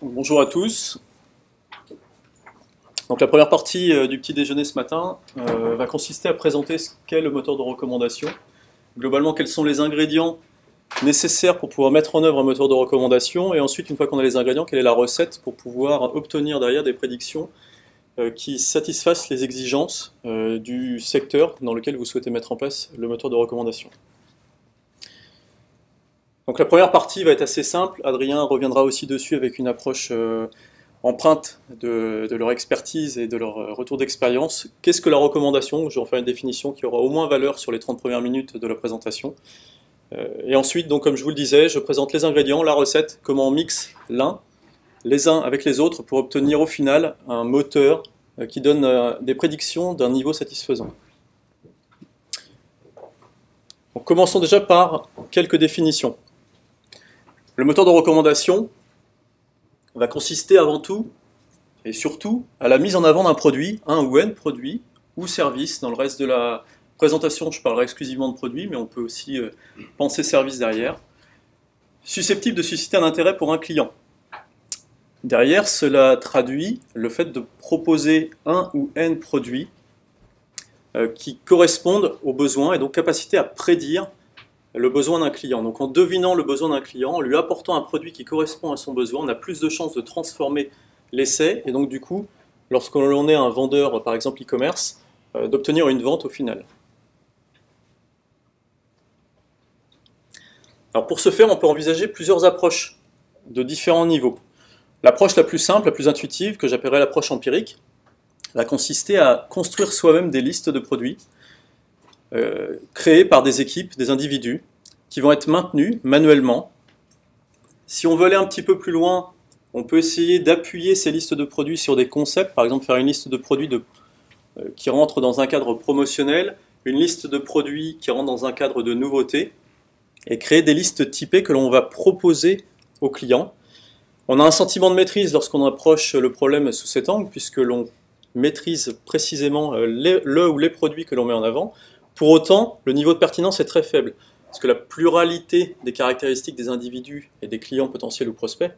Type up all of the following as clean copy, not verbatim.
Bonjour à tous. Donc la première partie du petit déjeuner ce matin va consister à présenter ce qu'est le moteur de recommandation. Globalement, quels sont les ingrédients nécessaires pour pouvoir mettre en œuvre un moteur de recommandation, et ensuite, une fois qu'on a les ingrédients, quelle est la recette pour pouvoir obtenir derrière des prédictions qui satisfassent les exigences du secteur dans lequel vous souhaitez mettre en place le moteur de recommandation. Donc la première partie va être assez simple. Adrien reviendra aussi dessus avec une approche empreinte de leur expertise et de leur retour d'expérience. Qu'est-ce que la recommandation? Je vais en faire une définition qui aura au moins valeur sur les 30 premières minutes de la présentation. Et ensuite, donc, comme je vous le disais, je présente les ingrédients, la recette, comment on mixe les uns avec les autres pour obtenir au final un moteur qui donne des prédictions d'un niveau satisfaisant. Donc, commençons déjà par quelques définitions. Le moteur de recommandation va consister avant tout et surtout à la mise en avant d'un produit, un ou N produit ou service. Dans le reste de la présentation, je parlerai exclusivement de produits, mais on peut aussi penser service derrière, susceptible de susciter un intérêt pour un client. Derrière, cela traduit le fait de proposer un ou N produits qui correspondent aux besoins et donc capacité à prédire le besoin d'un client. Donc en devinant le besoin d'un client, en lui apportant un produit qui correspond à son besoin, on a plus de chances de transformer l'essai et donc du coup, lorsque l'on est un vendeur, par exemple e-commerce, d'obtenir une vente au final. Alors pour ce faire, on peut envisager plusieurs approches de différents niveaux. L'approche la plus simple, la plus intuitive, que j'appellerais l'approche empirique, va consister à construire soi-même des listes de produits créés par des équipes, des individus, qui vont être maintenus manuellement. Si on veut aller un petit peu plus loin, on peut essayer d'appuyer ces listes de produits sur des concepts, par exemple faire une liste de produits qui rentrent dans un cadre promotionnel, une liste de produits qui rentrent dans un cadre de nouveauté, et créer des listes typées que l'on va proposer aux clients. On a un sentiment de maîtrise lorsqu'on approche le problème sous cet angle, puisque l'on maîtrise précisément le ou les produits que l'on met en avant. Pour autant, le niveau de pertinence est très faible, parce que la pluralité des caractéristiques des individus et des clients potentiels ou prospects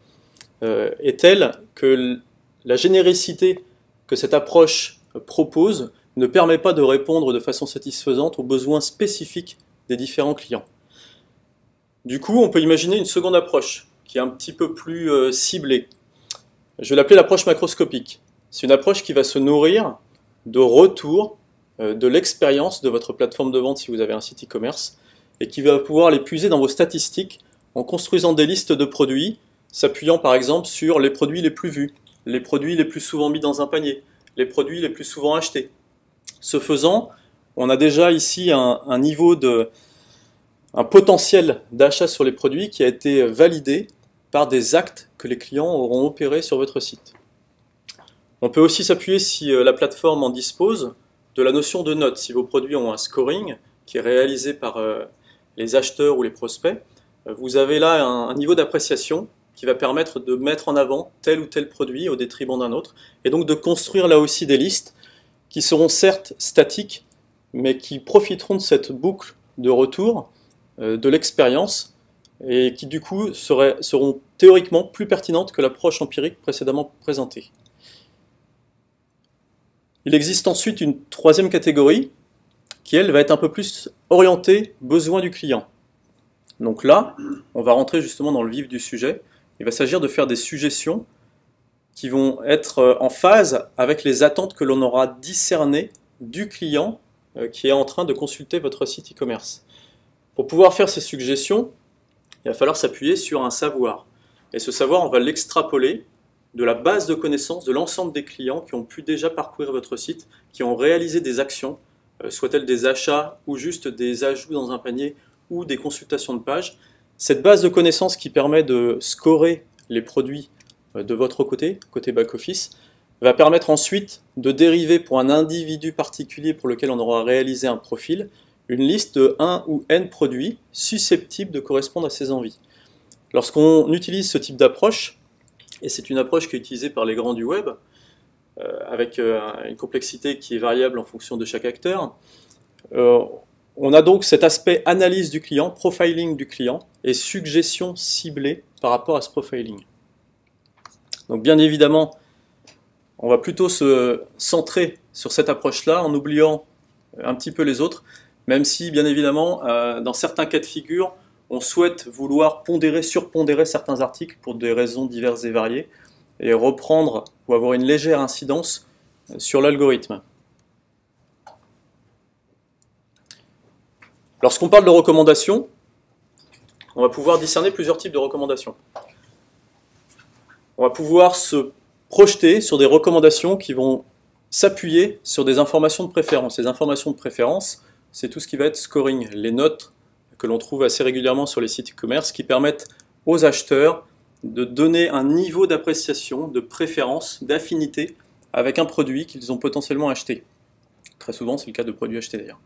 est telle que la généricité que cette approche propose ne permet pas de répondre de façon satisfaisante aux besoins spécifiques des différents clients. Du coup, on peut imaginer une seconde approche, qui est un petit peu plus ciblée. Je vais l'appeler l'approche macroscopique. C'est une approche qui va se nourrir de retours de l'expérience de votre plateforme de vente si vous avez un site e-commerce et qui va pouvoir les puiser dans vos statistiques en construisant des listes de produits, s'appuyant par exemple sur les produits les plus vus, les produits les plus souvent mis dans un panier, les produits les plus souvent achetés. Ce faisant, on a déjà ici un niveau un potentiel d'achat sur les produits qui a été validé par des actes que les clients auront opérés sur votre site. On peut aussi s'appuyer, si la plateforme en dispose, de la notion de note. Si vos produits ont un scoring qui est réalisé par les acheteurs ou les prospects, vous avez là un niveau d'appréciation qui va permettre de mettre en avant tel ou tel produit au détriment d'un autre, et donc de construire là aussi des listes qui seront certes statiques, mais qui profiteront de cette boucle de retour de l'expérience, et qui du coup seront théoriquement plus pertinentes que l'approche empirique précédemment présentée. Il existe ensuite une troisième catégorie qui, elle, va être un peu plus orientée besoin du client. Donc là, on va rentrer justement dans le vif du sujet. Il va s'agir de faire des suggestions qui vont être en phase avec les attentes que l'on aura discernées du client qui est en train de consulter votre site e-commerce. Pour pouvoir faire ces suggestions, il va falloir s'appuyer sur un savoir. Et ce savoir, on va l'extrapoler de la base de connaissances de l'ensemble des clients qui ont pu déjà parcourir votre site, qui ont réalisé des actions, soit-elles des achats ou juste des ajouts dans un panier ou des consultations de page. Cette base de connaissances qui permet de scorer les produits de votre côté back-office, va permettre ensuite de dériver pour un individu particulier pour lequel on aura réalisé un profil, une liste de 1 ou N produits susceptibles de correspondre à ses envies. Lorsqu'on utilise ce type d'approche, et c'est une approche qui est utilisée par les grands du web, avec une complexité qui est variable en fonction de chaque acteur, on a donc cet aspect analyse du client, profiling du client, et suggestion ciblée par rapport à ce profiling. Donc bien évidemment, on va plutôt se centrer sur cette approche-là en oubliant un petit peu les autres, même si bien évidemment, dans certains cas de figure, on souhaite vouloir pondérer, surpondérer certains articles pour des raisons diverses et variées, et reprendre ou avoir une légère incidence sur l'algorithme. Lorsqu'on parle de recommandations, on va pouvoir discerner plusieurs types de recommandations. On va pouvoir se projeter sur des recommandations qui vont s'appuyer sur des informations de préférence. Les informations de préférence, c'est tout ce qui va être scoring, les notes que l'on trouve assez régulièrement sur les sites e-commerce qui permettent aux acheteurs de donner un niveau d'appréciation, de préférence, d'affinité avec un produit qu'ils ont potentiellement acheté. Très souvent, c'est le cas de produits achetés d'ailleurs.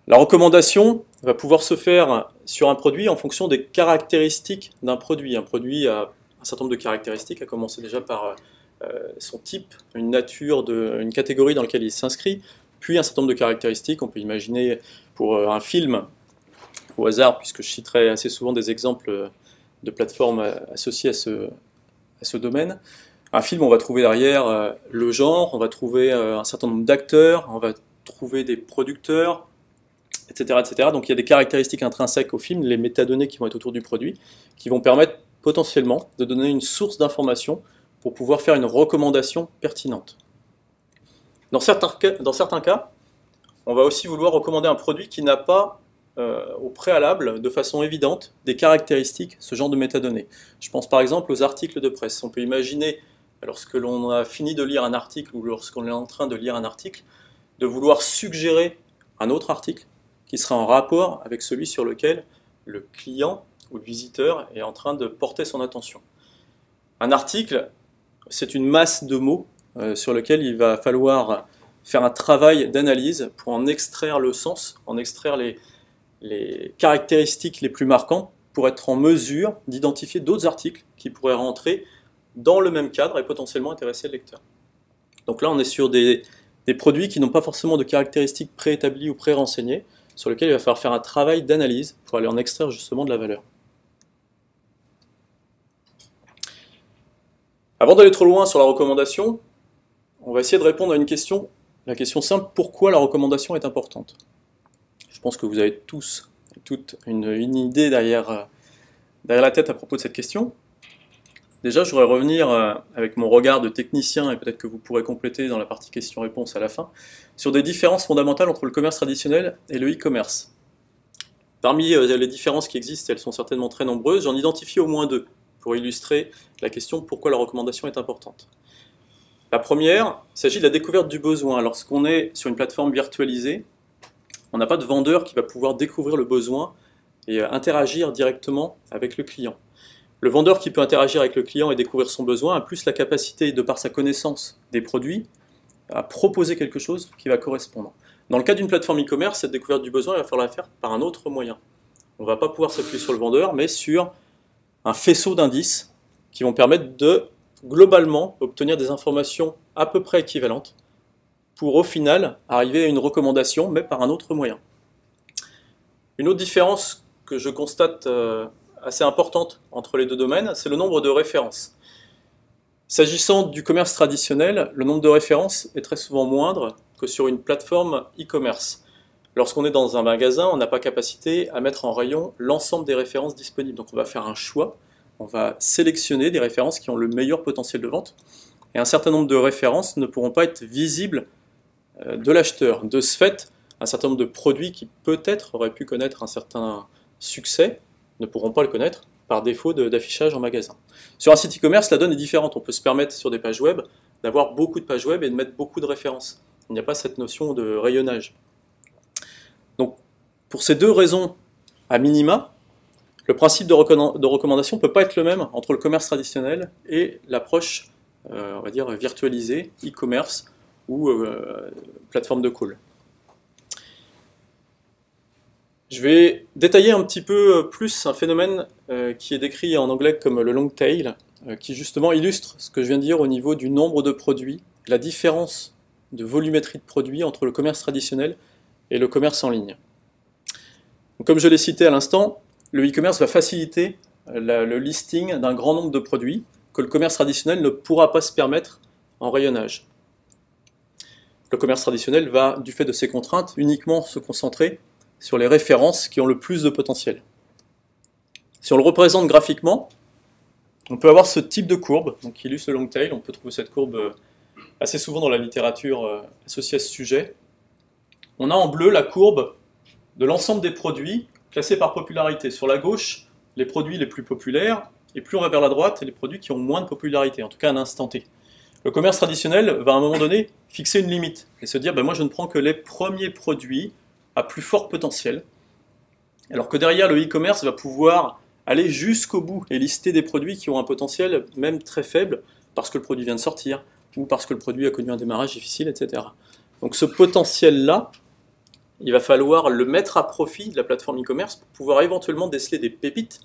La recommandation va pouvoir se faire sur un produit en fonction des caractéristiques d'un produit. Un produit a un certain nombre de caractéristiques, à commencer déjà par son type, une nature, une catégorie dans laquelle il s'inscrit, puis un certain nombre de caractéristiques. On peut imaginer pour un film, au hasard, puisque je citerai assez souvent des exemples de plateformes associées à ce domaine. Un film, on va trouver derrière le genre, on va trouver un certain nombre d'acteurs, on va trouver des producteurs, etc., etc. Donc il y a des caractéristiques intrinsèques au film, les métadonnées qui vont être autour du produit, qui vont permettre potentiellement de donner une source d'information pour pouvoir faire une recommandation pertinente. Dans certains cas, on va aussi vouloir recommander un produit qui n'a pas au préalable, de façon évidente, des caractéristiques, ce genre de métadonnées. Je pense par exemple aux articles de presse. On peut imaginer, lorsque l'on a fini de lire un article ou lorsqu'on est en train de lire un article, de vouloir suggérer un autre article qui sera en rapport avec celui sur lequel le client ou le visiteur est en train de porter son attention. Un article, c'est une masse de mots sur lequel il va falloir faire un travail d'analyse pour en extraire le sens, en extraire les caractéristiques les plus marquantes pour être en mesure d'identifier d'autres articles qui pourraient rentrer dans le même cadre et potentiellement intéresser le lecteur. Donc là, on est sur des produits qui n'ont pas forcément de caractéristiques préétablies ou pré-renseignées, sur lesquels il va falloir faire un travail d'analyse pour aller en extraire justement de la valeur. Avant d'aller trop loin sur la recommandation, on va essayer de répondre à une question, la question simple, pourquoi la recommandation est importante? Je pense que vous avez tous et toutes une idée derrière la tête à propos de cette question. Déjà, je voudrais revenir avec mon regard de technicien, et peut-être que vous pourrez compléter dans la partie questions-réponses à la fin, sur des différences fondamentales entre le commerce traditionnel et le e-commerce. Parmi les différences qui existent, elles sont certainement très nombreuses, j'en identifie au moins deux pour illustrer la question pourquoi la recommandation est importante. La première, il s'agit de la découverte du besoin. Lorsqu'on est sur une plateforme virtualisée, on n'a pas de vendeur qui va pouvoir découvrir le besoin et interagir directement avec le client. Le vendeur qui peut interagir avec le client et découvrir son besoin a plus la capacité, de par sa connaissance des produits, à proposer quelque chose qui va correspondre. Dans le cas d'une plateforme e-commerce, cette découverte du besoin, il va falloir la faire par un autre moyen. On ne va pas pouvoir s'appuyer sur le vendeur, mais sur un faisceau d'indices qui vont permettre de, globalement, obtenir des informations à peu près équivalentes pour, au final, arriver à une recommandation, mais par un autre moyen. Une autre différence que je constate assez importante entre les deux domaines, c'est le nombre de références. S'agissant du commerce traditionnel, le nombre de références est très souvent moindre que sur une plateforme e-commerce. Lorsqu'on est dans un magasin, on n'a pas capacité à mettre en rayon l'ensemble des références disponibles. Donc on va faire un choix, on va sélectionner des références qui ont le meilleur potentiel de vente, et un certain nombre de références ne pourront pas être visibles de l'acheteur. De ce fait, un certain nombre de produits qui peut-être auraient pu connaître un certain succès ne pourront pas le connaître par défaut d'affichage en magasin. Sur un site e-commerce, la donne est différente. On peut se permettre sur des pages web d'avoir beaucoup de pages web et de mettre beaucoup de références. Il n'y a pas cette notion de rayonnage. Donc, pour ces deux raisons à minima, le principe de recommandation ne peut pas être le même entre le commerce traditionnel et l'approche, on va dire, virtualisée, e-commerce ou plateforme de call. Je vais détailler un petit peu plus un phénomène qui est décrit en anglais comme le long tail, qui justement illustre ce que je viens de dire au niveau du nombre de produits, la différence de volumétrie de produits entre le commerce traditionnel et le commerce en ligne. Donc, comme je l'ai cité à l'instant, le e-commerce va faciliter le listing d'un grand nombre de produits que le commerce traditionnel ne pourra pas se permettre en rayonnage. Le commerce traditionnel va, du fait de ses contraintes, uniquement se concentrer sur les références qui ont le plus de potentiel. Si on le représente graphiquement, on peut avoir ce type de courbe donc, qui illustre le long tail. On peut trouver cette courbe assez souvent dans la littérature associée à ce sujet. On a en bleu la courbe de l'ensemble des produits classés par popularité. Sur la gauche, les produits les plus populaires, et plus on va vers la droite, les produits qui ont moins de popularité, en tout cas à un instant T. Le commerce traditionnel va à un moment donné fixer une limite et se dire moi je ne prends que les premiers produits à plus fort potentiel, alors que derrière le e-commerce va pouvoir aller jusqu'au bout et lister des produits qui ont un potentiel même très faible parce que le produit vient de sortir ou parce que le produit a connu un démarrage difficile, etc. Donc ce potentiel-là, il va falloir le mettre à profit de la plateforme e-commerce pour pouvoir éventuellement déceler des pépites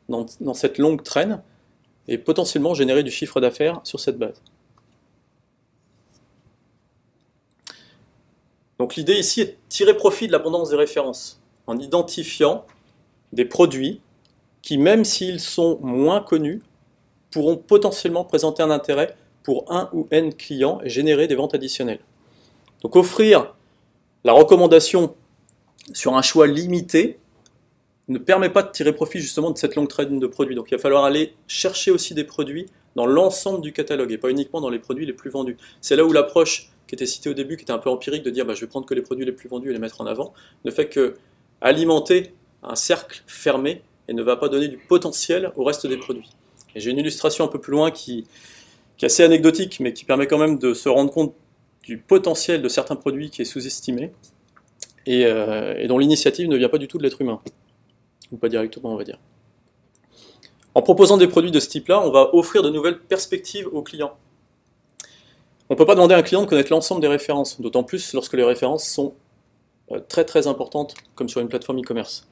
dans cette longue traîne et potentiellement générer du chiffre d'affaires sur cette base. Donc l'idée ici est de tirer profit de l'abondance des références en identifiant des produits qui, même s'ils sont moins connus, pourront potentiellement présenter un intérêt pour un ou n clients et générer des ventes additionnelles. Donc offrir la recommandation sur un choix limité ne permet pas de tirer profit justement de cette longue traîne de produits. Donc il va falloir aller chercher aussi des produits dans l'ensemble du catalogue et pas uniquement dans les produits les plus vendus. C'est là où l'approche qui était citée au début, qui était un peu empirique, de dire je vais prendre que les produits les plus vendus et les mettre en avant, ne fait que alimenter un cercle fermé et ne va pas donner du potentiel au reste des produits. Et j'ai une illustration un peu plus loin qui est assez anecdotique, mais qui permet quand même de se rendre compte du potentiel de certains produits qui est sous-estimé et dont l'initiative ne vient pas du tout de l'être humain. Ou pas directement, on va dire. En proposant des produits de ce type-là, on va offrir de nouvelles perspectives aux clients. On ne peut pas demander à un client de connaître l'ensemble des références, d'autant plus lorsque les références sont très très importantes, comme sur une plateforme e-commerce.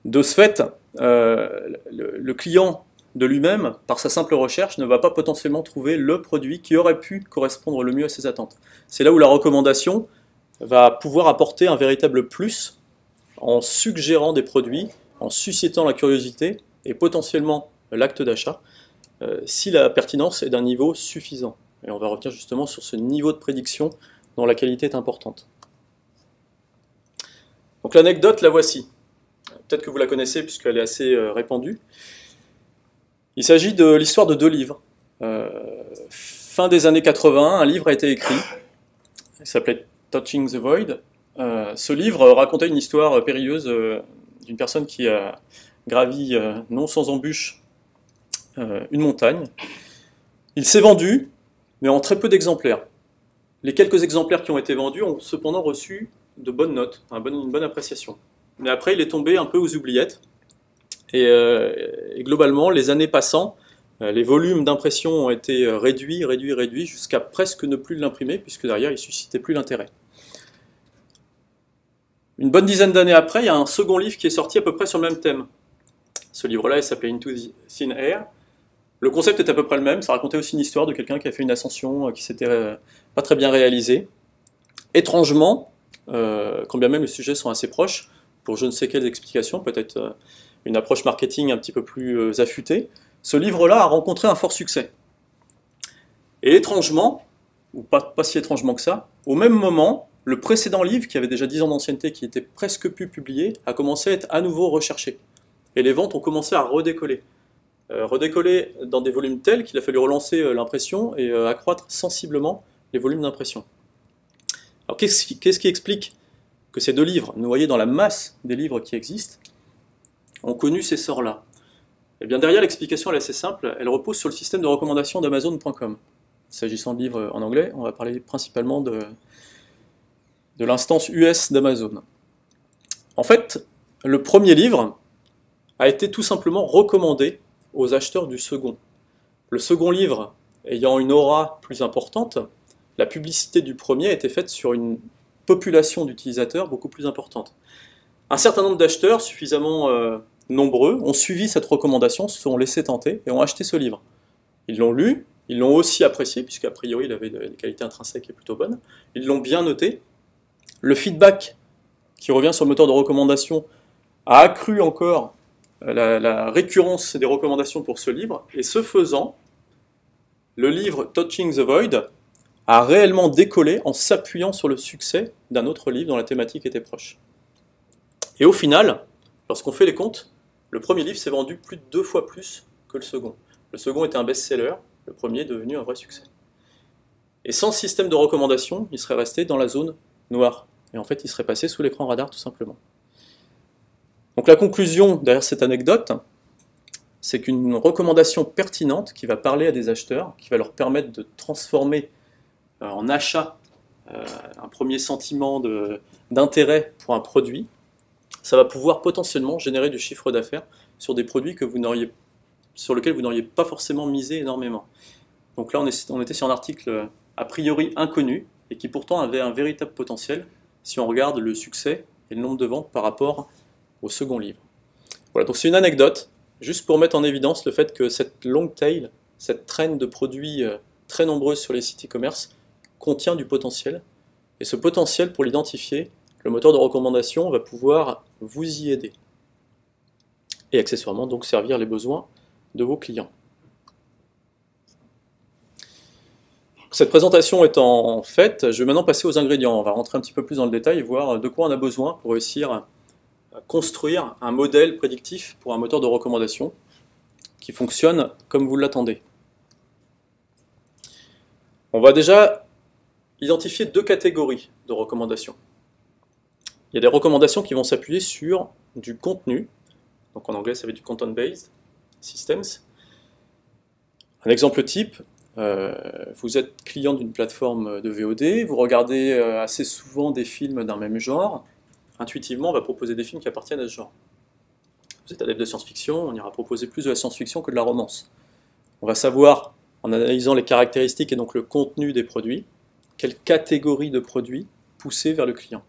De ce fait, le client de lui-même, par sa simple recherche, ne va pas potentiellement trouver le produit qui aurait pu correspondre le mieux à ses attentes. C'est là où la recommandation va pouvoir apporter un véritable plus en suggérant des produits, en suscitant la curiosité et potentiellement l'acte d'achat, si la pertinence est d'un niveau suffisant. Et on va revenir justement sur ce niveau de prédiction dont la qualité est importante. Donc l'anecdote, la voici. Peut-être que vous la connaissez puisqu'elle est assez répandue. Il s'agit de l'histoire de deux livres. Fin des années 80, un livre a été écrit. Il s'appelait Touching the Void. Ce livre racontait une histoire périlleuse d'une personne qui a gravi, non sans embûche, une montagne. Il s'est vendu, mais en très peu d'exemplaires. Les quelques exemplaires qui ont été vendus ont cependant reçu de bonnes notes, une bonne appréciation. Mais après, il est tombé un peu aux oubliettes. Et globalement, les années passant, les volumes d'impression ont été réduits, jusqu'à presque ne plus l'imprimer, puisque derrière, il ne suscitait plus l'intérêt. Une bonne dizaine d'années après, il y a un second livre qui est sorti à peu près sur le même thème. Ce livre-là, il s'appelait Into the Thin Air. Le concept est à peu près le même, ça racontait aussi une histoire de quelqu'un qui a fait une ascension qui s'était pas très bien réalisée. Étrangement, quand bien même les sujets sont assez proches, pour je ne sais quelles explications, peut-être une approche marketing un petit peu plus affûtée, ce livre-là a rencontré un fort succès. Et étrangement, ou pas si étrangement que ça, au même moment, le précédent livre, qui avait déjà 10 ans d'ancienneté, qui était presque plus publié, a commencé à être à nouveau recherché. Et les ventes ont commencé à redécoller. Redécoller dans des volumes tels qu'il a fallu relancer l'impression et accroître sensiblement les volumes d'impression. Alors qu'est-ce qui explique que ces deux livres, noyés dans la masse des livres qui existent, ont connu ces sorts-là? Eh bien derrière, l'explication est assez simple, elle repose sur le système de recommandation d'Amazon.com. S'agissant de livres en anglais, on va parler principalement de l'instance US d'Amazon. En fait, le premier livre a été tout simplement recommandé aux acheteurs du second. Le second livre ayant une aura plus importante, la publicité du premier a été faite sur une population d'utilisateurs beaucoup plus importante. Un certain nombre d'acheteurs suffisamment nombreux ont suivi cette recommandation, se sont laissés tenter et ont acheté ce livre. Ils l'ont lu, ils l'ont aussi apprécié, puisqu'a priori il avait des qualités intrinsèques et plutôt bonnes, ils l'ont bien noté. Le feedback qui revient sur le moteur de recommandation a accru encore la récurrence des recommandations pour ce livre, et ce faisant, le livre Touching the Void a réellement décollé en s'appuyant sur le succès d'un autre livre dont la thématique était proche. Et au final, lorsqu'on fait les comptes, le premier livre s'est vendu plus de 2 fois plus que le second. Le second était un best-seller, le premier est devenu un vrai succès. Et sans système de recommandation, il serait resté dans la zone noire. Et en fait, il serait passé sous l'écran radar tout simplement. Donc la conclusion derrière cette anecdote, c'est qu'une recommandation pertinente qui va parler à des acheteurs, qui va leur permettre de transformer en achat un premier sentiment d'intérêt pour un produit, ça va pouvoir potentiellement générer du chiffre d'affaires sur des produits sur lesquels vous n'auriez pas forcément misé énormément. Donc là, on était sur un article a priori inconnu et qui pourtant avait un véritable potentiel si on regarde le succès et le nombre de ventes par rapport au second livre. Voilà, donc c'est une anecdote, juste pour mettre en évidence le fait que cette long tail, cette traîne de produits très nombreuses sur les sites e-commerce, contient du potentiel. Et ce potentiel, pour l'identifier, le moteur de recommandation va pouvoir vous y aider. Et accessoirement, donc, servir les besoins de vos clients. Cette présentation étant faite, je vais maintenant passer aux ingrédients. On va rentrer un petit peu plus dans le détail et voir de quoi on a besoin pour réussir à construire un modèle prédictif pour un moteur de recommandation qui fonctionne comme vous l'attendez. On va déjà identifier 2 catégories de recommandations. Il y a des recommandations qui vont s'appuyer sur du contenu, donc en anglais ça va être du content-based systems. Un exemple type, vous êtes client d'une plateforme de VOD, vous regardez assez souvent des films d'un même genre, intuitivement on va proposer des films qui appartiennent à ce genre. Vous êtes adepte de science-fiction, on ira proposer plus de la science-fiction que de la romance. On va savoir, en analysant les caractéristiques et donc le contenu des produits, quelle catégorie de produits pousser vers le client.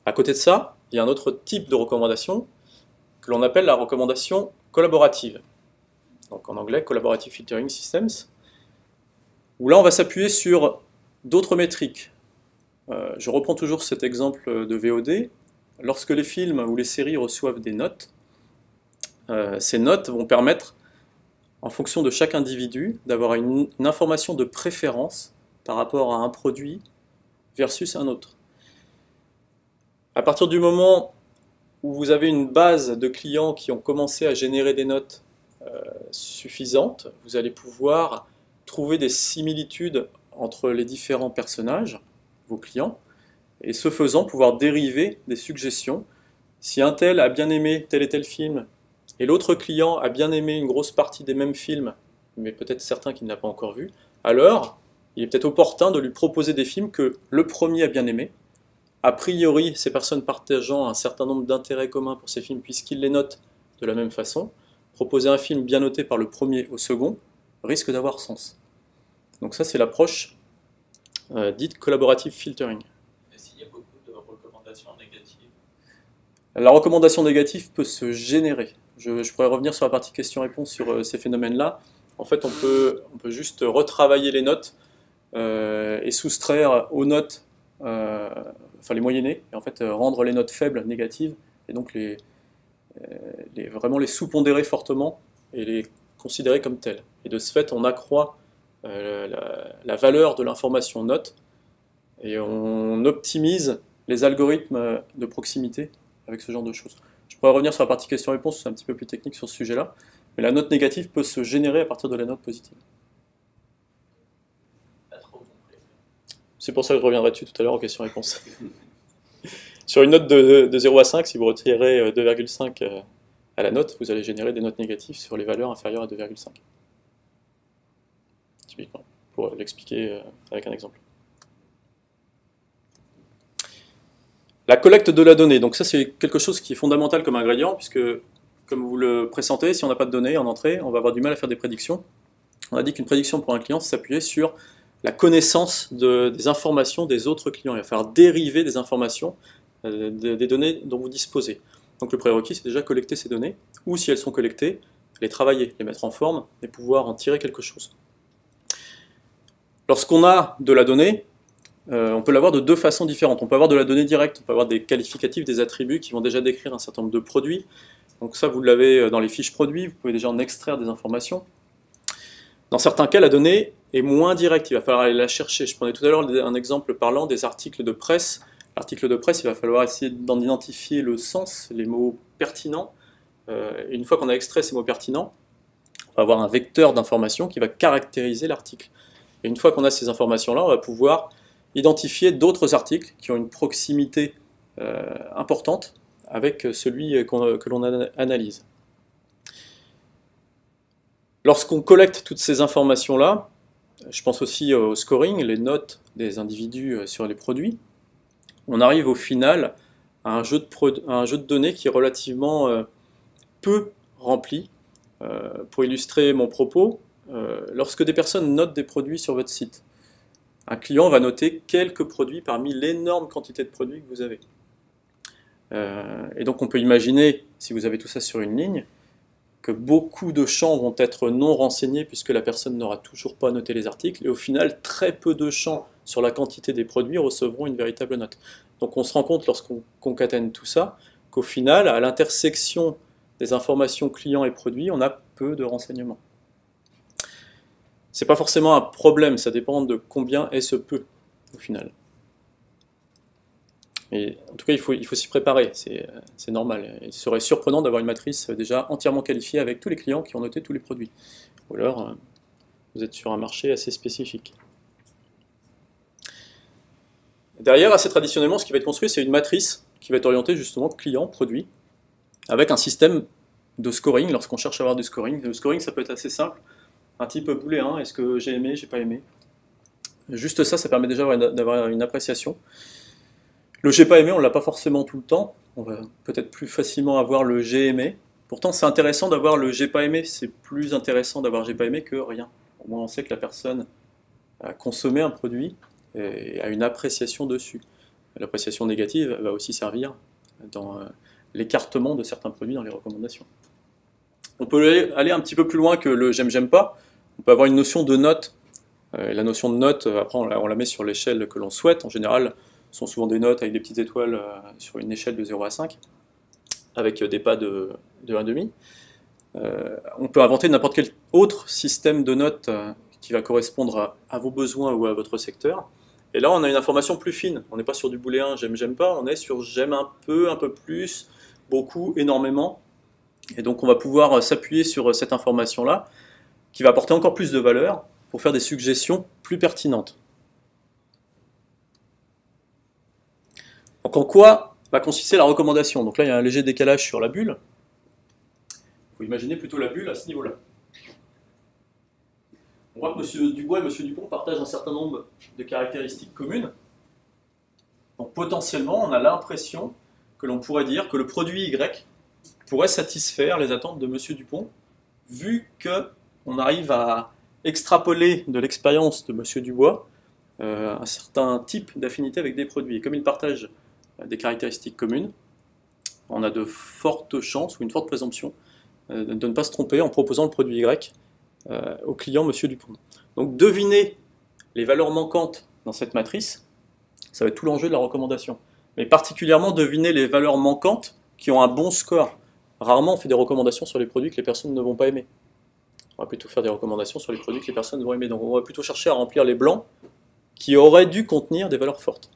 À côté de ça, il y a un autre type de recommandation que l'on appelle la recommandation collaborative. Donc en anglais, Collaborative Filtering Systems, où là on va s'appuyer sur d'autres métriques. Je reprends toujours cet exemple de VOD. Lorsque les films ou les séries reçoivent des notes, ces notes vont permettre, en fonction de chaque individu, d'avoir une information de préférence par rapport à un produit versus un autre. À partir du moment où vous avez une base de clients qui ont commencé à générer des notes suffisantes, vous allez pouvoir trouver des similitudes entre les différents personnages, vos clients, et ce faisant pouvoir dériver des suggestions. Si un tel a bien aimé tel et tel film, et l'autre client a bien aimé une grosse partie des mêmes films, mais peut-être certains qu'il n'a pas encore vus, alors il est peut-être opportun de lui proposer des films que le premier a bien aimé. A priori, ces personnes partageant un certain nombre d'intérêts communs pour ces films, puisqu'ils les notent de la même façon, proposer un film bien noté par le premier au second risque d'avoir sens. Donc ça, c'est l'approche dite collaborative filtering. Est-ce qu'il y a beaucoup de recommandations négatives? La recommandation négative peut se générer. Je pourrais revenir sur la partie questions-réponses sur ces phénomènes-là. En fait, on peut juste retravailler les notes et soustraire aux notes, enfin les moyenner, et en fait rendre les notes faibles négatives, et donc vraiment les sous-pondérer fortement et les considérer comme telles. Et de ce fait, on accroît la valeur de l'information note et on optimise les algorithmes de proximité avec ce genre de choses. Je pourrais revenir sur la partie questions-réponses, c'est un petit peu plus technique sur ce sujet-là, mais la note négative peut se générer à partir de la note positive. Pas trop compris. C'est pour ça que je reviendrai dessus tout à l'heure en questions-réponses. Sur une note de 0 à 5, si vous retirez 2,5 à la note, vous allez générer des notes négatives sur les valeurs inférieures à 2,5. Typiquement, pour l'expliquer avec un exemple. La collecte de la donnée, donc ça c'est quelque chose qui est fondamental comme ingrédient, puisque comme vous le pressentez, si on n'a pas de données en entrée, on va avoir du mal à faire des prédictions. On a dit qu'une prédiction pour un client s'appuyait sur la connaissance des informations des autres clients. Il va falloir dériver des informations des données dont vous disposez. Donc le prérequis, c'est déjà collecter ces données, ou si elles sont collectées, les travailler, les mettre en forme et pouvoir en tirer quelque chose. Lorsqu'on a de la donnée, on peut l'avoir de 2 façons différentes. On peut avoir de la donnée directe, on peut avoir des qualificatifs, des attributs qui vont déjà décrire un certain nombre de produits. Donc ça, vous l'avez dans les fiches produits, vous pouvez déjà en extraire des informations. Dans certains cas, la donnée est moins directe, il va falloir aller la chercher. Je prenais tout à l'heure un exemple parlant des articles de presse. L'article de presse, il va falloir essayer d'en identifier le sens, les mots pertinents. Et une fois qu'on a extrait ces mots pertinents, on va avoir un vecteur d'information qui va caractériser l'article. Et une fois qu'on a ces informations-là, on va pouvoir identifier d'autres articles qui ont une proximité importante avec celui que l'on analyse. Lorsqu'on collecte toutes ces informations-là, je pense aussi au scoring, les notes des individus sur les produits, on arrive au final à un jeu de données qui est relativement peu rempli. Pour illustrer mon propos, lorsque des personnes notent des produits sur votre site, un client va noter quelques produits parmi l'énorme quantité de produits que vous avez. Et donc on peut imaginer, si vous avez tout ça sur une ligne, que beaucoup de champs vont être non renseignés puisque la personne n'aura toujours pas noté les articles, et au final, très peu de champs sur la quantité des produits recevront une véritable note. Donc on se rend compte, lorsqu'on concatène tout ça, qu'au final, à l'intersection des informations clients et produits, on a peu de renseignements. C'est pas forcément un problème, ça dépend de combien est ce peu, au final. Mais en tout cas, il faut s'y préparer, c'est normal. Il serait surprenant d'avoir une matrice déjà entièrement qualifiée avec tous les clients qui ont noté tous les produits. Ou alors, vous êtes sur un marché assez spécifique. Derrière, assez traditionnellement, ce qui va être construit, c'est une matrice qui va être orientée justement client-produit, avec un système de scoring lorsqu'on cherche à avoir du scoring. Le scoring, ça peut être assez simple. Un type booléen, est-ce que j'ai aimé, j'ai pas aimé. Juste ça permet déjà d'avoir une appréciation. Le j'ai pas aimé, on ne l'a pas forcément tout le temps. On va peut-être plus facilement avoir le j'ai aimé. Pourtant, c'est intéressant d'avoir le j'ai pas aimé. C'est plus intéressant d'avoir j'ai pas aimé que rien. Au moins, on sait que la personne a consommé un produit et a une appréciation dessus. L'appréciation négative va aussi servir dans l'écartement de certains produits dans les recommandations. On peut aller un petit peu plus loin que le j'aime pas. On peut avoir une notion de note. La notion de note, après, on la met sur l'échelle que l'on souhaite. En général, ce sont souvent des notes avec des petites étoiles sur une échelle de 0 à 5, avec des pas de 1,5. On peut inventer n'importe quel autre système de notes qui va correspondre à vos besoins ou à votre secteur. Et là, on a une information plus fine. On n'est pas sur du booléen j'aime pas, on est sur j'aime un peu plus, beaucoup, énormément. Et donc, on va pouvoir s'appuyer sur cette information-là, qui va apporter encore plus de valeur pour faire des suggestions plus pertinentes. Donc en quoi va consister la recommandation? Donc là, il y a un léger décalage sur la bulle. Il faut imaginer plutôt la bulle à ce niveau-là. On voit que M. Dubois et M. Dupont partagent un certain nombre de caractéristiques communes. Donc potentiellement, on a l'impression que l'on pourrait dire que le produit Y pourrait satisfaire les attentes de M. Dupont, vu qu'on arrive à extrapoler de l'expérience de M. Dubois un certain type d'affinité avec des produits. Et comme ils partagent des caractéristiques communes, on a de fortes chances ou une forte présomption de ne pas se tromper en proposant le produit Y au client M. Dupont. Donc deviner les valeurs manquantes dans cette matrice, ça va être tout l'enjeu de la recommandation. Mais particulièrement deviner les valeurs manquantes qui ont un bon score. Rarement on fait des recommandations sur les produits que les personnes ne vont pas aimer. On va plutôt faire des recommandations sur les produits que les personnes vont aimer. Donc on va plutôt chercher à remplir les blancs qui auraient dû contenir des valeurs fortes.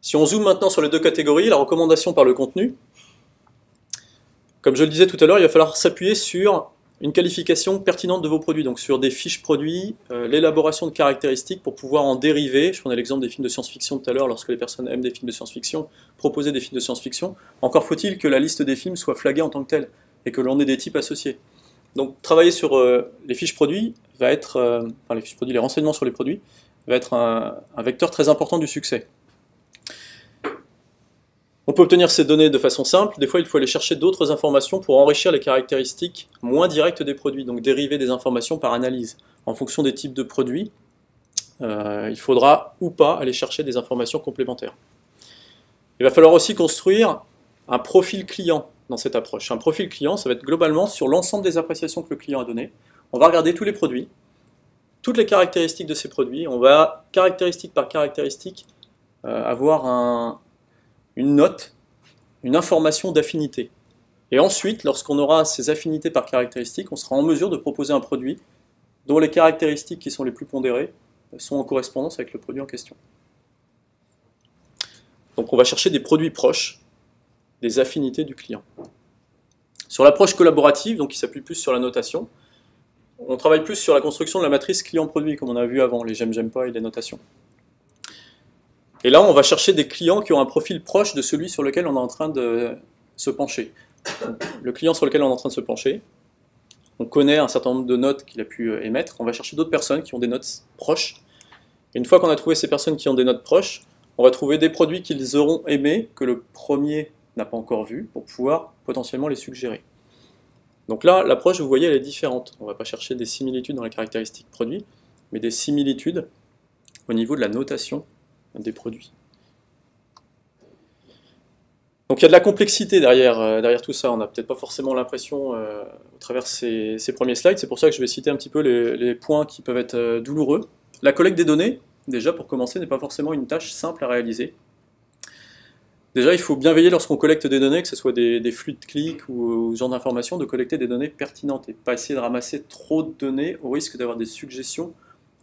Si on zoome maintenant sur les deux catégories, la recommandation par le contenu, comme je le disais tout à l'heure, il va falloir s'appuyer sur une qualification pertinente de vos produits, donc sur des fiches produits, l'élaboration de caractéristiques pour pouvoir en dériver. Je prenais l'exemple des films de science-fiction tout à l'heure, lorsque les personnes aiment des films de science-fiction, proposer des films de science-fiction. Encore faut-il que la liste des films soit flaguée en tant que telle, et que l'on ait des types associés. Donc travailler sur les fiches produits va être, les renseignements sur les produits, va être un vecteur très important du succès. On peut obtenir ces données de façon simple, des fois il faut aller chercher d'autres informations pour enrichir les caractéristiques moins directes des produits, donc dériver des informations par analyse. En fonction des types de produits, il faudra ou pas aller chercher des informations complémentaires. Il va falloir aussi construire un profil client dans cette approche. Un profil client, ça va être globalement sur l'ensemble des appréciations que le client a données. On va regarder tous les produits, toutes les caractéristiques de ces produits, on va caractéristique par caractéristique avoir une note, une information d'affinité. Et ensuite, lorsqu'on aura ces affinités par caractéristiques, on sera en mesure de proposer un produit dont les caractéristiques qui sont les plus pondérées sont en correspondance avec le produit en question. Donc on va chercher des produits proches des affinités du client. Sur l'approche collaborative, donc qui s'appuie plus sur la notation, on travaille plus sur la construction de la matrice client-produit, comme on a vu avant, les j'aime pas et les notations. Et là, on va chercher des clients qui ont un profil proche de celui sur lequel on est en train de se pencher. Le client sur lequel on est en train de se pencher, on connaît un certain nombre de notes qu'il a pu émettre, on va chercher d'autres personnes qui ont des notes proches. Et une fois qu'on a trouvé ces personnes qui ont des notes proches, on va trouver des produits qu'ils auront aimés, que le premier n'a pas encore vu, pour pouvoir potentiellement les suggérer. Donc là, l'approche, vous voyez, elle est différente. On ne va pas chercher des similitudes dans les caractéristiques produits, mais des similitudes au niveau de la notation des produits. Donc il y a de la complexité derrière tout ça. On n'a peut-être pas forcément l'impression au travers ces premiers slides. C'est pour ça que je vais citer un petit peu les points qui peuvent être douloureux. La collecte des données, déjà pour commencer, n'est pas forcément une tâche simple à réaliser. Déjà, il faut bien veiller lorsqu'on collecte des données, que ce soit des flux de clics ou ce genre d'informations, de collecter des données pertinentes et pas essayer de ramasser trop de données au risque d'avoir des suggestions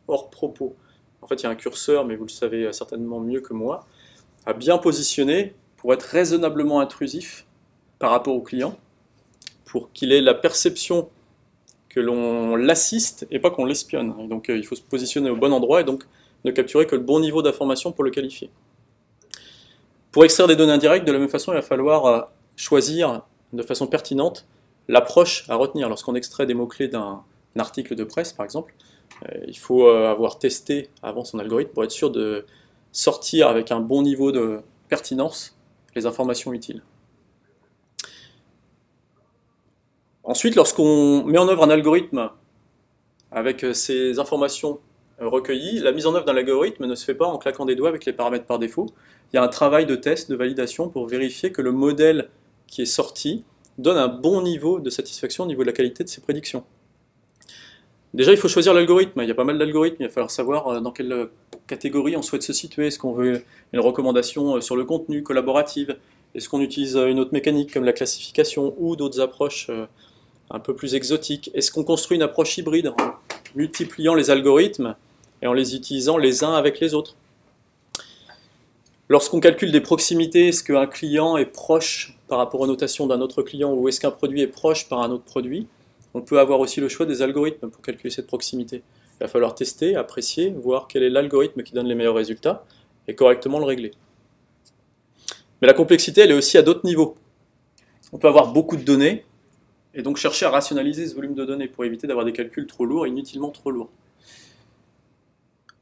hors propos. En fait, il y a un curseur, mais vous le savez certainement mieux que moi, à bien positionner pour être raisonnablement intrusif par rapport au client, pour qu'il ait la perception que l'on l'assiste et pas qu'on l'espionne. Et donc il faut se positionner au bon endroit et donc ne capturer que le bon niveau d'information pour le qualifier. Pour extraire des données indirectes, de la même façon, il va falloir choisir de façon pertinente l'approche à retenir. Lorsqu'on extrait des mots-clés d'un article de presse, par exemple, il faut avoir testé avant son algorithme pour être sûr de sortir avec un bon niveau de pertinence les informations utiles. Ensuite, lorsqu'on met en œuvre un algorithme avec ces informations recueillies, la mise en œuvre d'un algorithme ne se fait pas en claquant des doigts avec les paramètres par défaut. Il y a un travail de test, de validation pour vérifier que le modèle qui est sorti donne un bon niveau de satisfaction au niveau de la qualité de ses prédictions. Déjà, il faut choisir l'algorithme. Il y a pas mal d'algorithmes, il va falloir savoir dans quelle catégorie on souhaite se situer. Est-ce qu'on veut une recommandation sur le contenu, collaborative? Est-ce qu'on utilise une autre mécanique comme la classification ou d'autres approches un peu plus exotiques? Est-ce qu'on construit une approche hybride en multipliant les algorithmes et en les utilisant les uns avec les autres? Lorsqu'on calcule des proximités, est-ce qu'un client est proche par rapport aux notations d'un autre client ou est-ce qu'un produit est proche par un autre produit? On peut avoir aussi le choix des algorithmes pour calculer cette proximité. Il va falloir tester, apprécier, voir quel est l'algorithme qui donne les meilleurs résultats et correctement le régler. Mais la complexité, elle est aussi à d'autres niveaux. On peut avoir beaucoup de données et donc chercher à rationaliser ce volume de données pour éviter d'avoir des calculs trop lourds, inutilement trop lourds.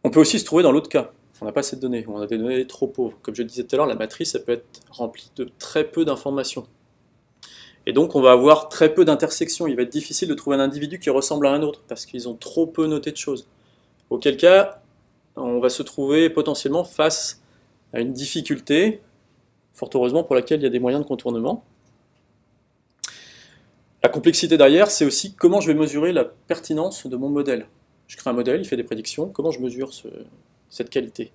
On peut aussi se trouver dans l'autre cas. On n'a pas assez de données, on a des données trop pauvres. Comme je le disais tout à l'heure, la matrice, ça peut être remplie de très peu d'informations. Et donc on va avoir très peu d'intersections. Il va être difficile de trouver un individu qui ressemble à un autre, parce qu'ils ont trop peu noté de choses. Auquel cas, on va se trouver potentiellement face à une difficulté, fort heureusement pour laquelle il y a des moyens de contournement. La complexité derrière, c'est aussi comment je vais mesurer la pertinence de mon modèle. Je crée un modèle, il fait des prédictions, comment je mesure cette qualité?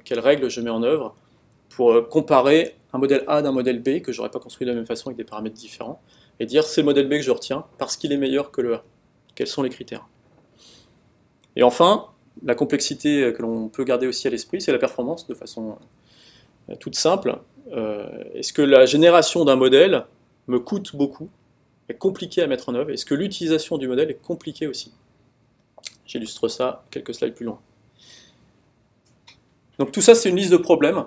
Quelles règles je mets en œuvre pour comparer un modèle A d'un modèle B que je n'aurais pas construit de la même façon avec des paramètres différents, et dire c'est le modèle B que je retiens parce qu'il est meilleur que le A. Quels sont les critères? Et enfin, la complexité que l'on peut garder aussi à l'esprit, c'est la performance de façon toute simple. Est-ce que la génération d'un modèle me coûte beaucoup, est compliquée à mettre en œuvre? Est-ce que l'utilisation du modèle est compliquée aussi? J'illustre ça quelques slides plus loin. Donc tout ça, c'est une liste de problèmes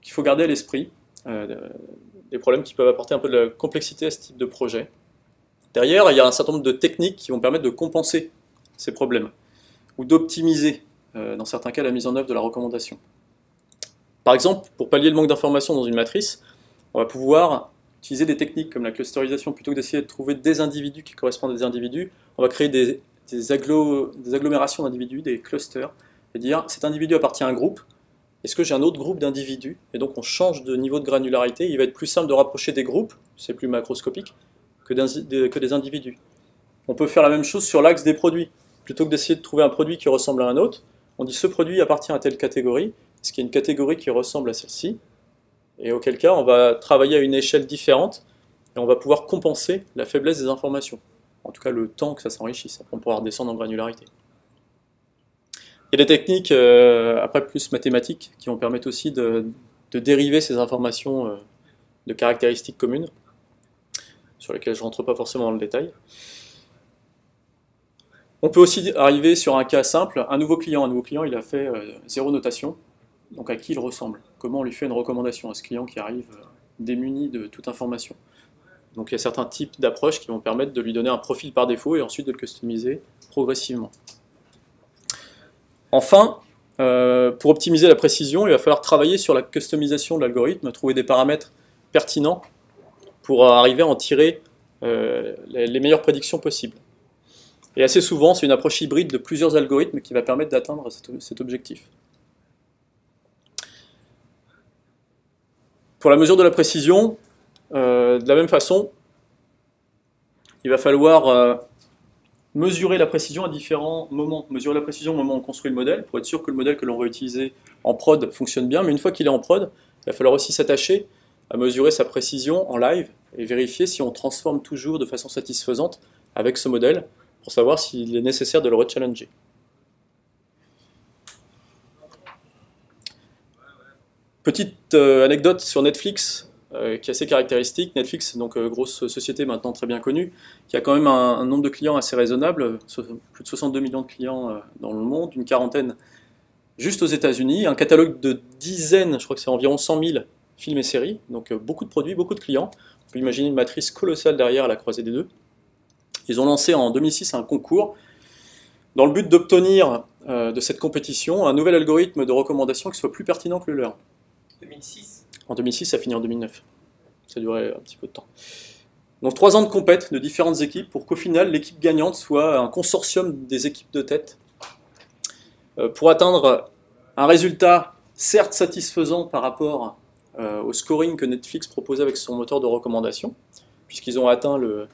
qu'il faut garder à l'esprit, des problèmes qui peuvent apporter un peu de la complexité à ce type de projet. Derrière, il y a un certain nombre de techniques qui vont permettre de compenser ces problèmes, ou d'optimiser, dans certains cas, la mise en œuvre de la recommandation. Par exemple, pour pallier le manque d'informations dans une matrice, on va pouvoir utiliser des techniques comme la clusterisation. Plutôt que d'essayer de trouver des individus qui correspondent à des individus, on va créer des agglomérations d'individus, des clusters, et dire cet individu appartient à un groupe. Est-ce que j'ai un autre groupe d'individus? Et donc on change de niveau de granularité. Il va être plus simple de rapprocher des groupes, c'est plus macroscopique, que des individus. On peut faire la même chose sur l'axe des produits. Plutôt que d'essayer de trouver un produit qui ressemble à un autre, on dit ce produit appartient à telle catégorie. Est-ce qu'il y a une catégorie qui ressemble à celle-ci? Et auquel cas, on va travailler à une échelle différente et on va pouvoir compenser la faiblesse des informations. En tout cas, le temps que ça s'enrichisse. Après, on pourra redescendre en granularité. Il y a des techniques, après plus mathématiques, qui vont permettre aussi de dériver ces informations de caractéristiques communes, sur lesquelles je ne rentre pas forcément dans le détail. On peut aussi arriver sur un cas simple, un nouveau client, il a fait 0 notation, donc à qui il ressemble? Comment on lui fait une recommandation à ce client qui arrive démuni de toute information? Donc il y a certains types d'approches qui vont permettre de lui donner un profil par défaut et ensuite de le customiser progressivement. Enfin, pour optimiser la précision, il va falloir travailler sur la customisation de l'algorithme, trouver des paramètres pertinents pour arriver à en tirer les meilleures prédictions possibles. Et assez souvent, c'est une approche hybride de plusieurs algorithmes qui va permettre d'atteindre cet objectif. Pour la mesure de la précision, de la même façon, il va falloir mesurer la précision à différents moments. Mesurer la précision au moment où on construit le modèle, pour être sûr que le modèle que l'on va utiliser en prod fonctionne bien, mais une fois qu'il est en prod, il va falloir aussi s'attacher à mesurer sa précision en live et vérifier si on transforme toujours de façon satisfaisante avec ce modèle, pour savoir s'il est nécessaire de le rechallenger. Petite anecdote sur Netflix, qui est assez caractéristique. Netflix, donc grosse société maintenant très bien connue, qui a quand même un nombre de clients assez raisonnable, plus de 62 millions de clients dans le monde, une quarantaine juste aux États-Unis, un catalogue de dizaines, je crois que c'est environ 100 000 films et séries, donc beaucoup de produits, beaucoup de clients. On peut imaginer une matrice colossale derrière à la croisée des deux. Ils ont lancé en 2006 un concours dans le but d'obtenir de cette compétition un nouvel algorithme de recommandation qui soit plus pertinent que le leur. 2006. En 2006, ça finit en 2009. Ça a duré un petit peu de temps. Donc 3 ans de compète de différentes équipes pour qu'au final l'équipe gagnante soit un consortium des équipes de tête pour atteindre un résultat certes satisfaisant par rapport au scoring que Netflix proposait avec son moteur de recommandation, puisqu'ils ont atteint le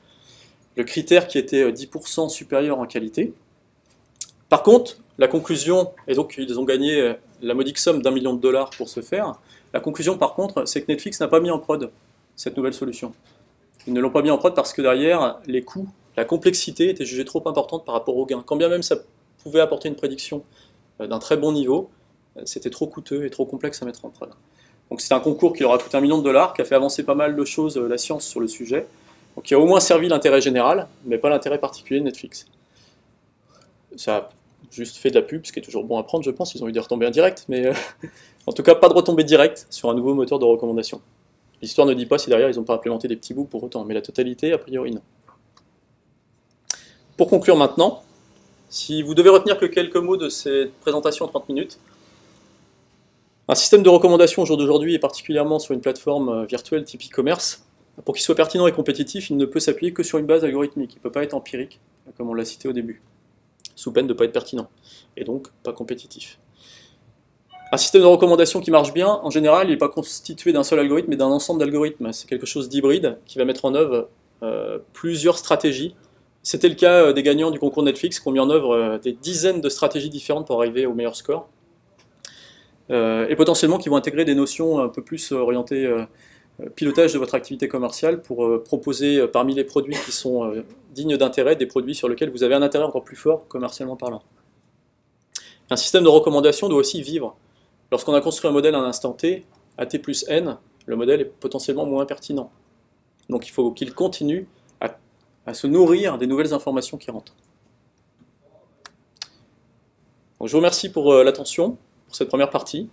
critère qui était 10% supérieur en qualité. Par contre, la conclusion, et donc ils ont gagné la modique somme d'1 million de dollars pour ce faire, la conclusion par contre, c'est que Netflix n'a pas mis en prod cette nouvelle solution. Ils ne l'ont pas mis en prod parce que derrière, les coûts, la complexité étaient jugés trop importante par rapport aux gains. Quand bien même ça pouvait apporter une prédiction d'un très bon niveau, c'était trop coûteux et trop complexe à mettre en prod. Donc c'est un concours qui leur a coûté 1 million de dollars, qui a fait avancer pas mal de choses, la science sur le sujet, donc qui a au moins servi l'intérêt général, mais pas l'intérêt particulier de Netflix. Ça a juste fait de la pub, ce qui est toujours bon à prendre, je pense, ils ont eu des retombées indirectes, mais en tout cas pas de retombées directes sur un nouveau moteur de recommandation. L'histoire ne dit pas si derrière ils n'ont pas implémenté des petits bouts pour autant, mais la totalité, a priori, non. Pour conclure maintenant, si vous devez retenir que quelques mots de cette présentation en 30 minutes, un système de recommandation au jour d'aujourd'hui, et particulièrement sur une plateforme virtuelle type e-commerce, pour qu'il soit pertinent et compétitif, il ne peut s'appuyer que sur une base algorithmique, il ne peut pas être empirique, comme on l'a cité au début, sous peine de ne pas être pertinent, et donc pas compétitif. Un système de recommandation qui marche bien, en général, il n'est pas constitué d'un seul algorithme, mais d'un ensemble d'algorithmes. C'est quelque chose d'hybride qui va mettre en œuvre plusieurs stratégies. C'était le cas des gagnants du concours Netflix qui ont mis en œuvre des dizaines de stratégies différentes pour arriver au meilleur score. Et potentiellement qui vont intégrer des notions un peu plus orientées pilotage de votre activité commerciale pour proposer parmi les produits qui sont dignes d'intérêt, des produits sur lesquels vous avez un intérêt encore plus fort commercialement parlant. Un système de recommandation doit aussi vivre. Lorsqu'on a construit un modèle à un instant T, à T plus N, le modèle est potentiellement moins pertinent. Donc il faut qu'il continue à se nourrir des nouvelles informations qui rentrent. Donc, je vous remercie pour l'attention, pour cette première partie.